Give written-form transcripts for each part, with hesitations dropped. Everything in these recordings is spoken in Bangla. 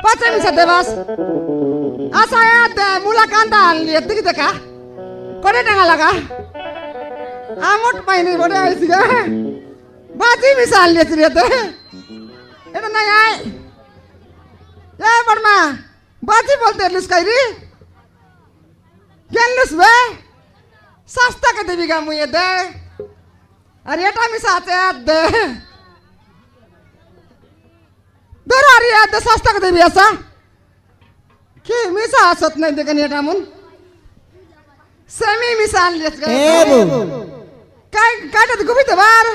বাচ্চা মিশা দেবাস আচ্ছা মুলা কান্দা আনলি দেখি দেখা করে টাকা লাগা আমট পাইনি বড় আইছি গা বাজি মিশা আনলি রে এটা নাই আয় এ বর্মা বাজি বলতে এলিস কাইরি গেলুস বে সস্তা কে দেবি গা মুয়ে দে আর এটা মিশা আছে দে ধরো আর ইয়াদ সস্তা কে দেবি আসা কি মিশা আসত নাই দেখেন এটা মন সেমি মিশা আনলিস গে এ বউ কাই কাটা গুবি দেবার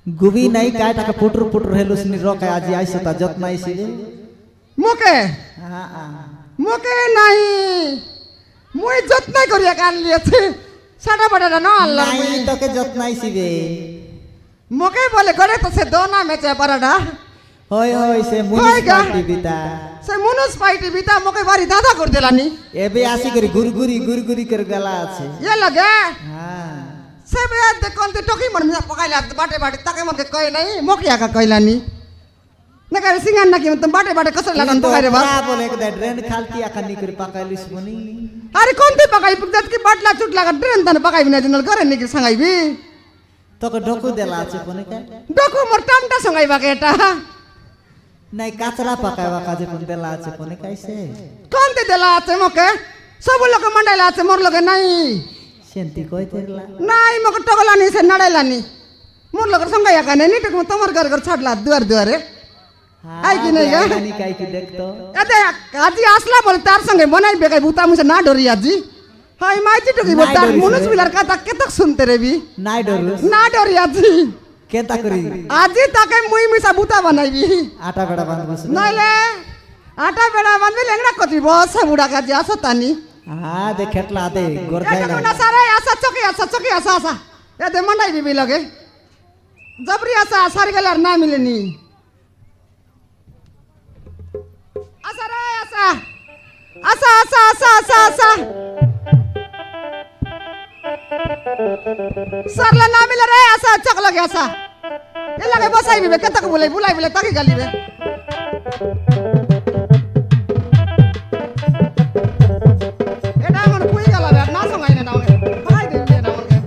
গুবি নাই কাই টাকা পুটুর পুটুর হেলুস নি রকাই আজি আইছে তা যত্ন আইছে রে মুকে মুকে নাই মুই যত্ন করিয়া কানলিয়েছে সাড়া বাড়াটা না আল্লাহ নাই তোকে যত্ন আইছি রে মুকে বলে করে তো সে দোনা মেচে পারাডা হয় হয় সে মুনিসিপালিটি বিতা সে মুনিসিপালিটি বিতা মুকে বাড়ি দাদা করে দিলানি এবে আসি করে গুরগুরি করে গলা আছে ये लगे হ্যাঁ से बे देखन ते टोकी मन में पकाइला बाटे बाटे ताके मके कहि नहीं मोकिया का कहिलानी नगर सिंगान ना कि तुम बाटे बाटे कसर लगन पकाइ रे बा बोले एक ड्रेन खालती आखनी करे पकाइलिस बनी अरे कोन ते पकाइ पुगत की बाटला चुट लगा ट्रेन तने पकाइ बिना जनल करे नि कि संगाइबी তোকে ঢোকু দেলা আছে কোনে কা डोकु मोर टामटा संगाइबा के एटा নাই কাচরা পাকাইবা কাজে কোন দেলা আছে কোনে কাইছে कोन ते देला আছে मोके सब लोग मंडाइला আছে मोर लगे नहीं সেন্তি কই তেরলা নাই मोके टगलानी से नडाइलानी मोर लगे संगाइया का नहीं टक तमर घर घर छाडला दुआर दुआरे आई कि नहीं गा নানি কাই কি দেখতো এতে আজি আসলা বলে তার সঙ্গে বনাই বেকাই বুতা মুছে না ডরি আজি হাই মাইতি টুকি বল তার মনুষ বিলার কথা কেতক শুনতে রেবি নাই ডরুস না ডরি আজি কেতা করি আজি তাকে মুই মিছা বুতা বানাইবি আটা বেড়া বানবস নাইলে আটা বেড়া বানবি লেংড়া কতি বস বুড়া কাজি আসতানি দেখেটলা দে গোরখাই এটা না কোনা সারে আসা চকি আসা আসা এতে মন্ডাই দিবি লগে জবরি আসা সারি গেল আর না মিলেনি আসা রে আসা আসা আসা আসা আসা আসা सरला ना मिले रे ऐसा चक लगे ऐसा ये लगे बसाई भी के तक बुलाई तक गली में एडा मन कोई गला बे ना संगाई ने डाउन भाई दे ये डाउन के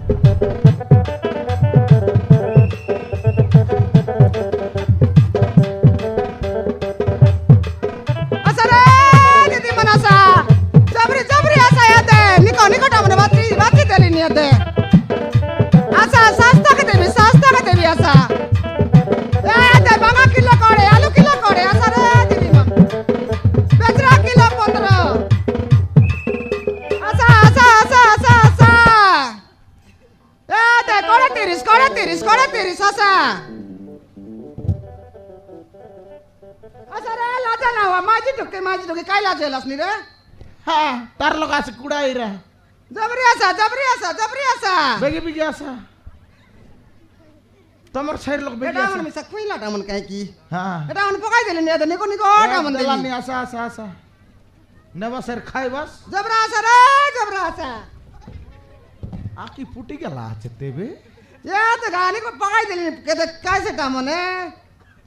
ऐसा रे दीदी मनसा जबरी ऐसा याते निको डाउन बाती देली नहीं दे आसा सस्ता के देवी आसा ए दे बांगा किलो करे आलू किलो करे आसा रे दीदी मां बेचरा किलो 15 आसा ए दे करे 30 आसा आसा रे लाजा ना हुआ माजी टुके काई लाजे लसनी रे হ্যাঁ তার লোক আছে কুড়াই রে जबरी आसा বেগে আসা তোমার সাইড লোক বেগে এটা আসা मन मिसा कुइला टामन काहे की হ্যাঁ এটা मन पकाई देले ने निको टामन দেলা देली নি আসা নেবা স্যার খাই বাস जबरा आसा আকি ফুটি গেলা আছে তেবে ये तो गानी को पकाई देली के दे कैसे टामने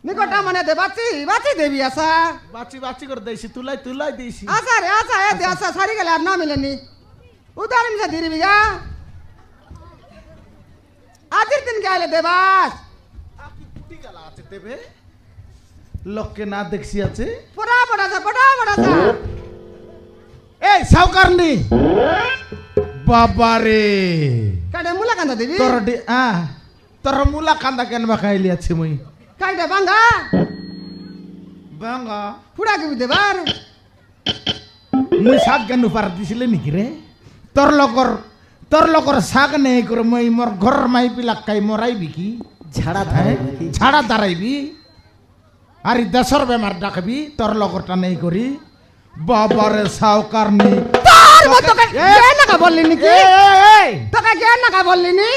निको टामने दे बाची देवी आसा বাচি করে দেইছি তুলাই দেইছি आसा रे आसा ए दे आसा सारी गले ना मिलेनी उधार में से धीरे बिगा आजिर दिन गाले दे बास আকি ফুটি গেলা আছে তেবে লোককে না দেখছি আছে बड़ा सा এই সাউকারনি বাবা রে काडे मुला कांदा देवी তোর মুলা কান্দা কেন বাকাইলি আছে মুই काडे बांगा বাঙ্গা फुड़ा के दे बार মুই শাক কেন পার দিছিলে নাকি রে তোর লগর শাক নেই করে মুই মোর ঘর মাই পিলাক কাই মরাইবি কি ঝাড়া ধারে কি ছাড়া দাঁড়াইবি আর দেশর বেমার ডাকবি তোর লগরটা নেই করি বাবারে সাউকার নি तार मत के ज्ञान ना का बोलली नी की तो का ज्ञान ना का बोलली नी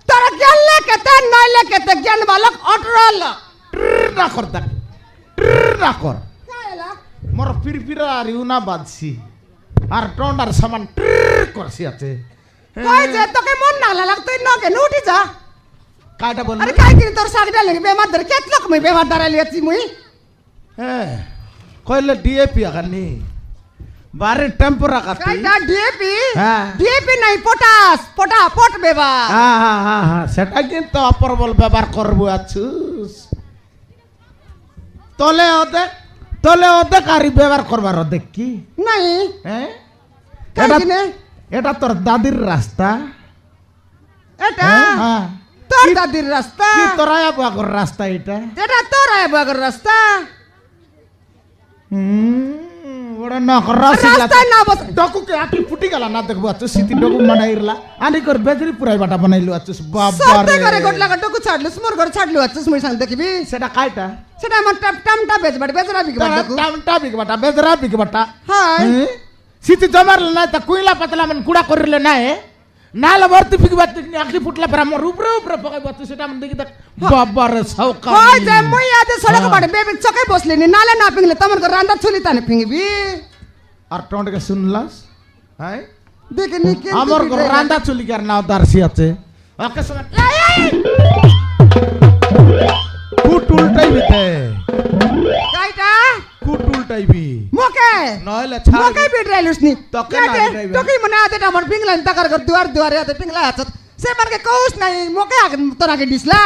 तोरा ज्ञान लेके ते नहीं लेके ते ज्ञान बालक अटरल না কর দেখ না কর कायला মোর পিরপিরা আর উনা বাদছি আর টন্ডার সমান করছি আছে কই যে তোকে মন না লাগ তুই নকে নুটি যা কাটা বল अरे काय की तोर साग डाले बेमार दर केत लोक मैं बेमार दर लियती मुई হ্যাঁ কইলে ডিএপি আগানি বারে টেম্পোরা কাটি কাইটা ডিএপি হ্যাঁ। ডিএপি নাই পটাশ পট বেবা হ্যাঁ সেটা কিন্তু অপরবল ব্যবহার করবো আছুস তলে ওদে কারি ব্যবহার করবার অর্ধেক কি নাই হ্যাঁ কাই এটা কিনে এটা তোর দাদির রাস্তা এটা হ্যাঁ তোর দাদির রাস্তা কি তোরাই বাগর রাস্তা এটা এটা তোর আইবাগর রাস্তা ওরা না রাস্তা রাস্তায় না বস ডকু কে আকি ফুটি গেল না দেখবো আছো সিটি ডকু মানাইরলা আনি কর বেজরি পুরাই বাটা বানাইলো আছো বাবা সত্যি করে রে গটলা গটকু ছাড়লু মোর ঘর ছাড়লু আছিস মুই সাং দেখিবি সেটা কাইটা সেটা আমার টামটা বেজবাড়ি বেজরা বিকে বাড়ি টামটা বিক বাটা বেজরা বিক বাটা হাই সিটি জমারলে না তা কুইলা পাতলা মন কুড়া করিলে না নালে ভর্তি ফিক বাত আকি ফুটলা পর আমার উপরে পকাই বাত সেটা মন দেখি দেখ বাবা রে সাউকা হাই যে মুই আদে সড়ক বাড়ি বেবি চকে বসলি নি নালে না পিংলে তোমার ঘর রান্দা ছুলি তানে ফিংবি আর টন্ডকে শুনলাস হ্যাঁ দেখে নি কে আমার ঘর রান্দা চুলি কার নাও দারসি আছে ওকে সময় কুট উল্টাইবিতে কাইটা কুট উল্টাইবি মোকে নইলে ছাড় মোকে বিডরাইলুস নি তোকে না বিডরাইবে। তোকে মনে আদে আমার পিংলান তাকার ঘর দুয়ারে আদে পিংলা আছে সে মারকে কউস নাই মোকে আগে তোরাকে দিসলা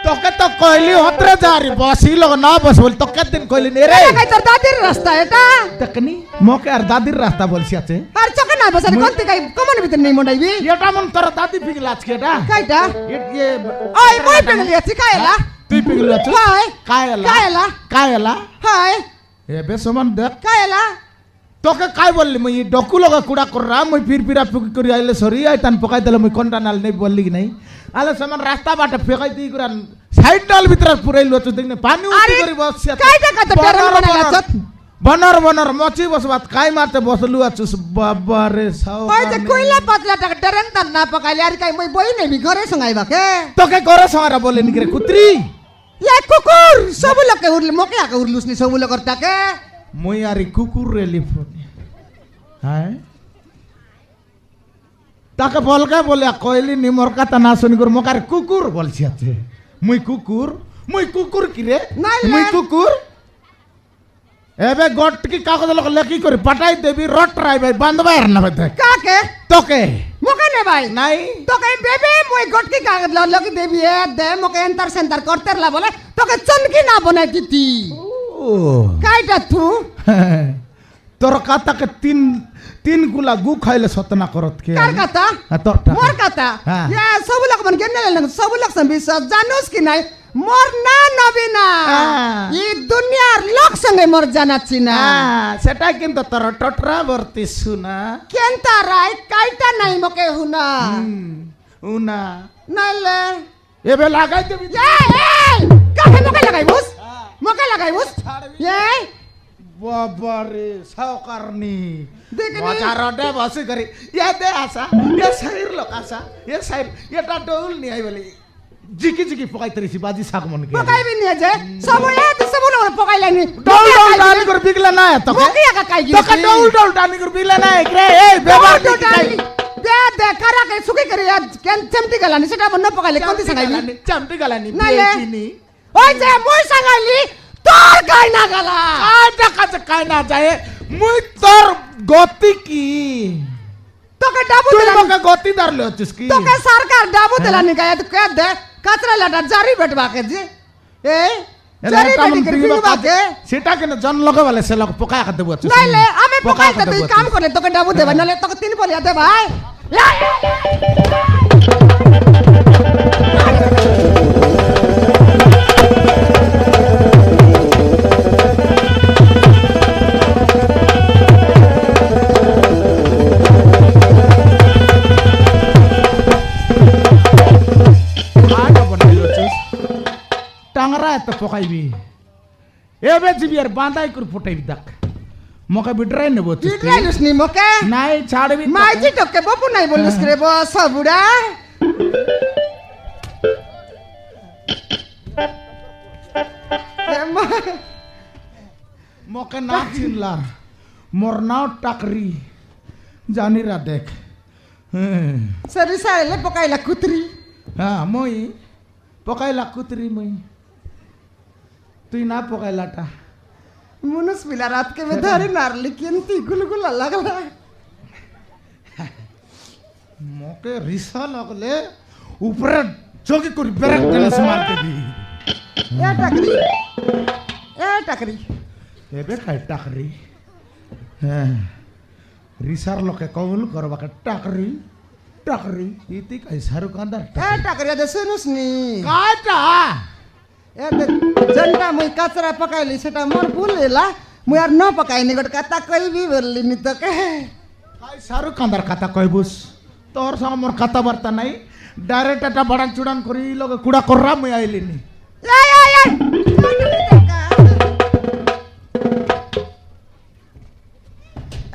তোকে তো কইলি হতরে যারি বসিল না বস বল তোকে দিন কইলি নে রে এটা কাই তোর দাদির রাস্তা এটা দেখনি মোকে আর দাদির রাস্তা বলছি আছে আর চকে না বসারে কোনতে কাই কমন ভিতর নেই মন্ডাইবি এটা মন তোর দাদি পিগলা আজকে এটা কাইটা এ ওই মই পিংলি আছি কাইলা তুই পিগলা আছিস হাই কায়লা কায়লা হাই এ বে সমান দেখ কাইলা তোকে কাই বললি মুই ডকু লগা কুড়া কররা মুই পিরা পুকি করি আইলে সরি আই তান পকাই দিলে মুই কোনটা নাল নেই বললি কি নাই আলে সমান রাস্তা বাটা ফেকাই দি কুরা সাইড ডাল ভিতর পুরাইলো তো দেখনে পানি উঠি করে বসছি কাইটা কাইটা টেরন বানাইলা বনর মচি বসবাত কাই মারতে বসলু আছুস বাবা রে সাও ওই যে কইলা পাতলা টাকা টেরন তান না পকাইলে আর কাই মই বই নেবি ঘরে সঙ্গাইবাকে তোকে করে সমারা বলে নিকে কুত্রি ইয়া কুকুর সবু লোকে উড়লি মোকে আকে উড়লুস নি সবু লোকর টাকে মুই আর কুকুর রে লিফোন হ্যাঁ তাকে বলকে বলে কইলি নিমর কথা না শুনি করে মোকার কুকুর বলছি আছে মুই কুকুর কি রে নাইলে। মুই কুকুর এবে গট কি কাগজ লোক লেখি করে পাঠাই দেবি রটরাই ভাই বান্ধবাই আর না দেখ কাকে তোকে মোকে নে ভাই নাই তোকে বেবে মই গটকি কাগজ লগি দেবি এ দে মোকে এন্টার সেন্টার করতে লা বলে তোকে চনকি না বনাই দিতি ও কাইটা তু তোর কাতাকে তিন গুলা গু খাইলে সতনা করত কে কার কথা তোরটা মোর কথা হ্যাঁ। ইয়া সবু লোক মন কেন লেন সবু লোক সব বিশ্বাস জানোস কি নাই মোর না নবী না হ্যাঁ। এই দুনিয়ার লোক সঙ্গে মোর জানাচ্ছি না সেটা কিন্তু তোর টটরা ভর্তি শুনা কেনতা রাই কাইটা নাই মোকে হুনা উনা নাইলে এবে লাগাই দেবি এই কাকে মোকে লাগাইবুস মোকে লাগাইবুস এই বাবারে সাউকারনি দেখনি? বাজার দে বসে করি দে আসা সাইর লোক আসা সাইর এটা ডৌল নি আই বলি জিকি পকাই তরিছি বাজি শাক মন কে পকাইবি নিয়ে যে সব সব লোক পকাইলানি ডৌল ডানি করে বিগলা না তোকে মোকে একা কাই তোকে ডৌল ডানি করে বিগলা না রে এই বেবার দে দে কারাকে সুকি করে কেন চেমটি গলানি সেটা মন পকাইলে কোনটি সাগাইবি চামটি গালানি নাইলে চিনি ওই যে মই সাগাইলি তোর গাই না গলা কাই না যায় মুই তোর গতি কি তোকে ডাবু তুই দিলানি মকে গতি দারলে হচ্ছিস কি তোকে সরকার ডাবু দিলানি গায় তো কে দে কাতরা লাটা জারি বেটবাকে জি এই জারি বেটি করে বিবাকে সেটা কেন জন লগে বলে সে লোক পোকা খাতে দেবো নাইলে আমি পকাইতে তুই কাম করে তোকে ডাবু দেবা নালে তোকে তিন বলিয়া দে ভাই টাংরা এত পকাইবি এবে জিবি আর বাঁধাই করে ফুটাইবি দেখ মকে বিডরাই নেব বিটরাইলুস নি মোকে নাই ছাড়বি মাইজি তোকে বাপু নাই বলিস রে বস বুড়া মকে না চিনলা মোর নাও টাকরি জানিরা দেখ সরি সাইলে পকাইলা কুতরি হ্যাঁ মই পকাইলা কুতরি মই তুই না পকাইলাটা मुनुस पिला रात के में धरे नारली केंती गुलगुला लगला मोके रिसा लगले ऊपर जोगी करी बेरक देले से मार देबी ए टकरी एबे काय टाकरी হ্যাঁ রিসার লোকে কবুল করবাকে টাকরি টাকরি ইতি কাই শাহরুখ খান দা ए टकरी दे सुनुस नी কাটা ए दे जंटा मुई कचरा पकाइली सेटा मोर भूलेला मुई यार न पकाइनी गट कता कई भी बोलली नी तो के কাই শাহরুখ খান দার কথা কইবুস তোর সঙ্গে মোর কথা বার্তা নাই ডাইরেক্ট এটা বড়ান চুড়ান করি লোকে কুড়া কররা মুই আইলিনি ए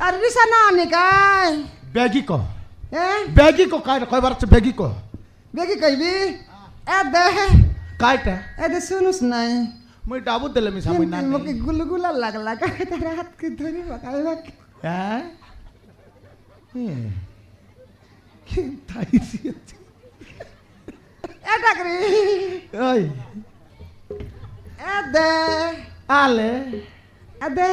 अरे रिसा ना आने काय बैगी को ए बैगी को काय कई बार से बैगी को बेगी कई भी ए दे कायटा ए दे सुनुस नहीं मुई डाबू देले मी सामने ना मुके गुलगुला लगला का तेरा हाथ के धरी पकाइबा हैं के ताई सी ए टकरी ओय ए दे आले ए दे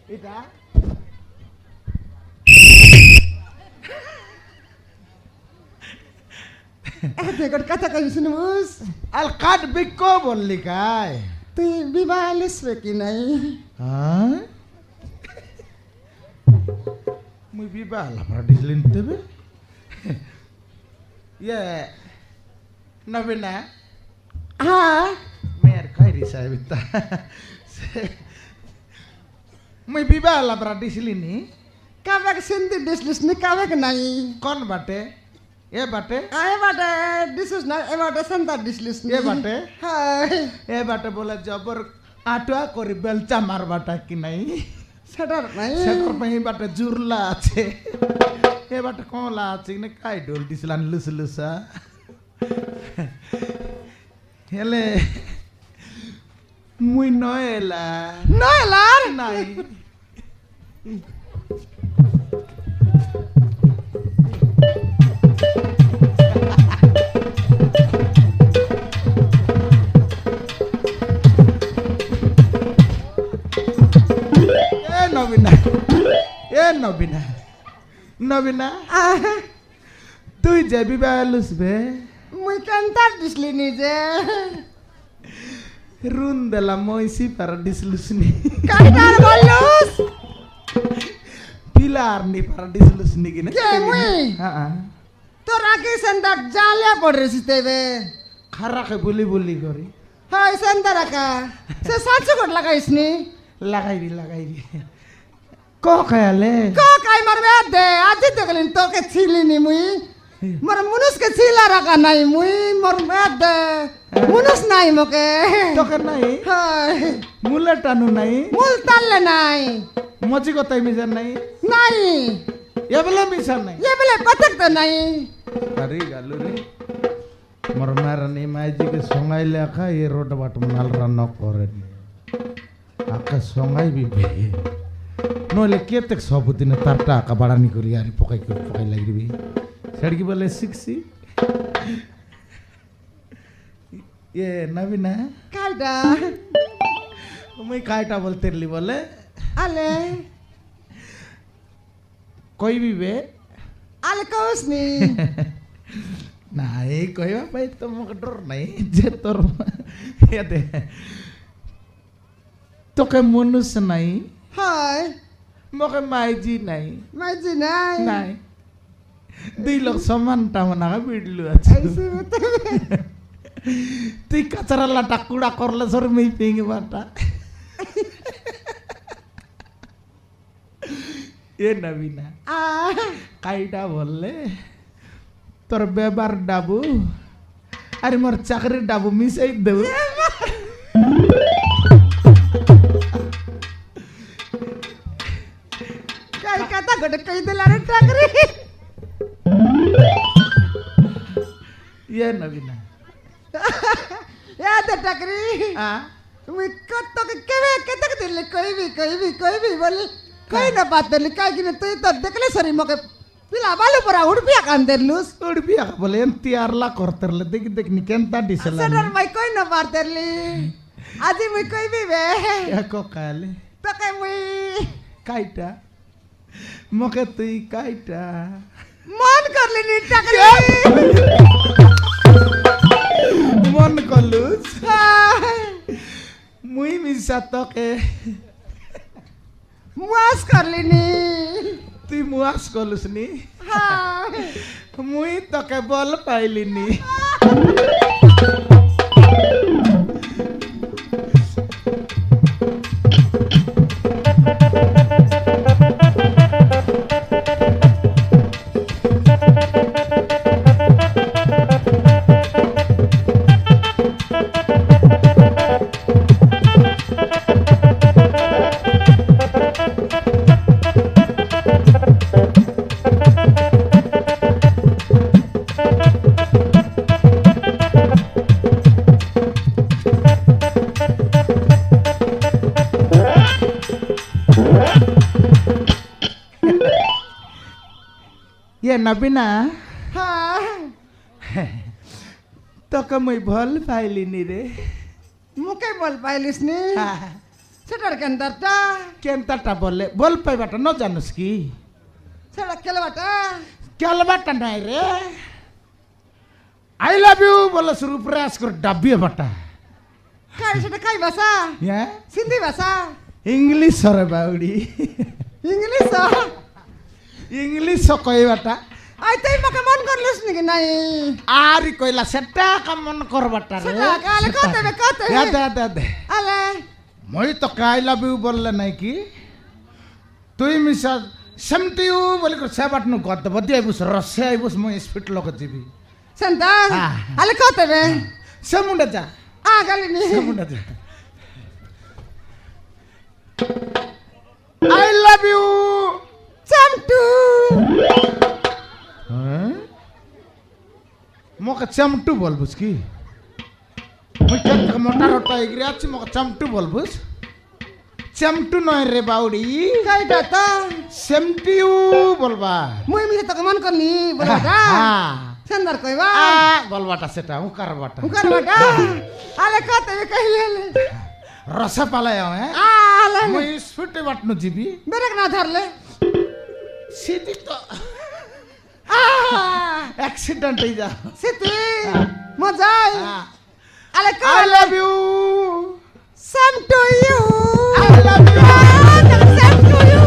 इटा ए दे गट कथा कई सुनुस अल काट बिको बोलली काय तू विवाह लिसवे की नहीं हां मुई बिबाह ला पर डिसलिन देबे ये नवीना हाँ मेर खैरी साहिबता मुई बिबाह ला पर डिसलिनी काबे सिंधी डिसलिस नि काबे के नहीं कौन बाटे ए बाटे आए बाटे डिसलिस ना ए बाटे संता डिसलिस ए बाटे हाय ए बाटे बोले जबर आटवा करी बेलचा मार बाटा कि नहीं सेटर नहीं সেকর পাই বাটে জুরলা আছে এ বাটে কোলা আছে নে কাই ডোল দিছলান লুস লুসা হেলে মুই নয়লা no elar নাই নবীনা নবীনা তুই যাবি বালুসবে মুই কান্তার ডিসলি নিজে রুন দেলা মইসি পার ডিসলুসনি কান্তার বলুস পিলার নি পার ডিসলুসনি কিনে কে মুই হ্যাঁ তোরা কি সেন্টার জালে পড়েছিস তেবে খারাকে বলি বলি করি হাই সেন্টার আকা সে সাতশো কোট লাগাইস নি লাগাইবি কো খায়ালে কো কাই মারবে দে আজ দেখলিন তোকে ছিলিনি মুই মোর মুনুস কে ছিলা রাখা নাই মুই মোর দে মুনুস নাই মোকে তোকে নাই হাই মুলে টানু নাই মুল তাললে নাই মজি কথাই মিশার নাই নাই এবেলে মিশার নাই ये बेले पतक तो नहीं আরে গালু রে মোর মারানি মাইজি কে সঙ্গাই লেখা এ রোড বাট মাল রান্না করে আকা সঙ্গাই বিবে নইলে কেতেক সবদিন তার টাকা বাড়ানি করি আর পকাই লাগিবি সেড়কি বলে শিখছি এ নবীনা कायदा মুই কাইটা বলতেরলি বলে आले কইবি বে आले कौस नी নাই কইবা পাই তো মোক ডর নাই যে তোর দে তোকে মনুষ নাই हाय মোকে মাইজি নাই मैं जी नहीं নাই দুই লোক সমান টামনা বিড়লু আছে ऐसे बता তুই কাচরা লাটা কুড়া করলে সর মেই পেঙ্গে বাটা এ নবীনা आ কাইটা বললে তোর বেবার ডাবু আরে মোর চাকরির ডাবু মিশাই দেব काय कथा गड कई दिला रे टाकरी ये नवीना या ते टाकरी आ मैं कत के केवे कतक दिल कोई भी बोल कोई ना बात दिल काय कि तू तो देखले सरी मके पिला बालू परा उड़पिया कान देलुस उड़बिया बोले एंतियारला करतरले देख निकेंता डिसला सडर भाई कोई ना बात दिली আজি মুই কইবি বে এক কালে তোকে মুই কাইটা মকে তুই কাইটা মন করলি নি টাকা মন কলুস মুই মিশা তোকে মুয়াস করলি নি তুই মুয়াস কলুস নি মুই তোকে বল পাইলি নি ये नबीना তোকে মুই ভাল পাইলিনি রে মুকে বল পাইলিস নি সেটার কেন্দারটা কেনতাটা বললে বল পাইবাটা ন জানুস কি সেটা কেলবাটা কেলবাটা নাই রে আই লাভ ইউ বলে শুরু প্রয়াস করে ডাবিয়ে বাটা কাই সেটা কাই ভাষা হ্যাঁ সিন্ধি ভাষা ইংলিশ রে বাউড়ি ইংলিশ ইংলিশ কইবাটা আই তাই মকে মন করলিস নি নাই আরি কইলা সেটা কামন করবাটা রে সেটা কালে কতে বে কতে দে দে আলে মই তো আই লাভ ইউ বললে নাই কি তুই মিশা সেমটিউ বলি করে সেবাট নু গদ বদি আইবুস রসে আইবুস মই স্পিড লগ দিবি সেন্টার আলে কতে বে সেমুন্ডা যা গালি নি সেমুন্ডা যা আই লাভ ইউ চামটু মকে চামটু বলবুস কি মই কেন মোটা রটা এগরে আছি মকে চামটু বলবুস চামটু নয় রে বাউড়ি কাইটা তো সেমটিউ বলবা মুই মিছে তোকে মন করলি বলবাটা সেন্টার কইবা বলবাটা সেটা উকার বাটা উকার বাটা আলে কতে বে কইলে রসা পালায় হ্যাঁ আলে মই স্পিডে বাটনু জিবি ব্রেক না ধরলে সিটি তো অ্যাক্সিডেন্ট হয়ে যা সিটি মজাই আলে আই কই love you Same to you. I love you. Same to you.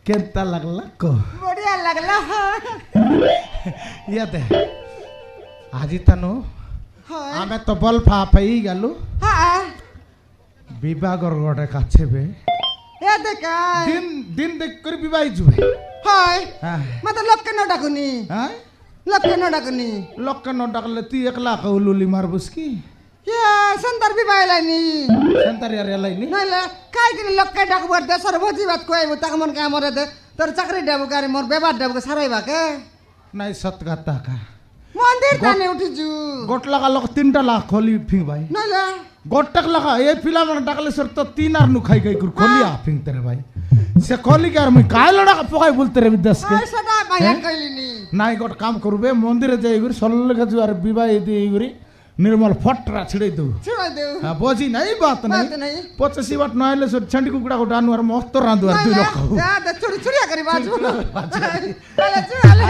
কেনতা লাগলা কো बढ़िया लगला ইয়াতে আজি তানো হয় আমি তো বল ফা পাই গেল হ্যাঁ বিবাহর গড়ে কাছে বে এ দেখা দিন দিন দেখ করে বিবাহ জুবে হয় হ্যাঁ মত লোককে ন ডাকুনি হ্যাঁ লোককে ন ডাকুনি লোককে ন ডাকলে তুই একলা কৌলুলি মারবুস কি ইয়া সুন্দর বিবাহ লাইনি সেন্তার ইয়ার এলাইনি নাইলে কাই কিনি লোককে ডাকব দেশর ভোজি ভাত কইব তাক মন কামরে দে তোর চাকরি দেব গারি মোর বেবার দেব সারাইবা কে নাই সত গাতা কা মন্দির টানে উঠিছু গোট লাগা লোক 3টা লাখ খলি ফিং ভাই নাইলে গোটক লাগা এই ফিলা মানে ডাকলে সর তো 3 আর নু খাই খাই করে খলিয়া ফিং তেরে ভাই সে খলি কে আর মই কাই লড়া পকাই বলতে রে বিদেশ কে আর সদা ভাইয়া কইলিনি নাই গোট কাম করবে মন্দিরে যাই করে সল্লে কাজু আর বিবাহ দিয়ে করে निर्मल फटरा छिड़े दो छिड़ाई देऊ हाँ बोझी नहीं बात बात नहीं नहीं 85 वाट नहले सो छंडी कुकड़ा को डानु और मस्त रांदु और तू लोग कहू जा दे चुड़ी चुड़िया करी बाजू चुड़िया करी बाजू। चले चले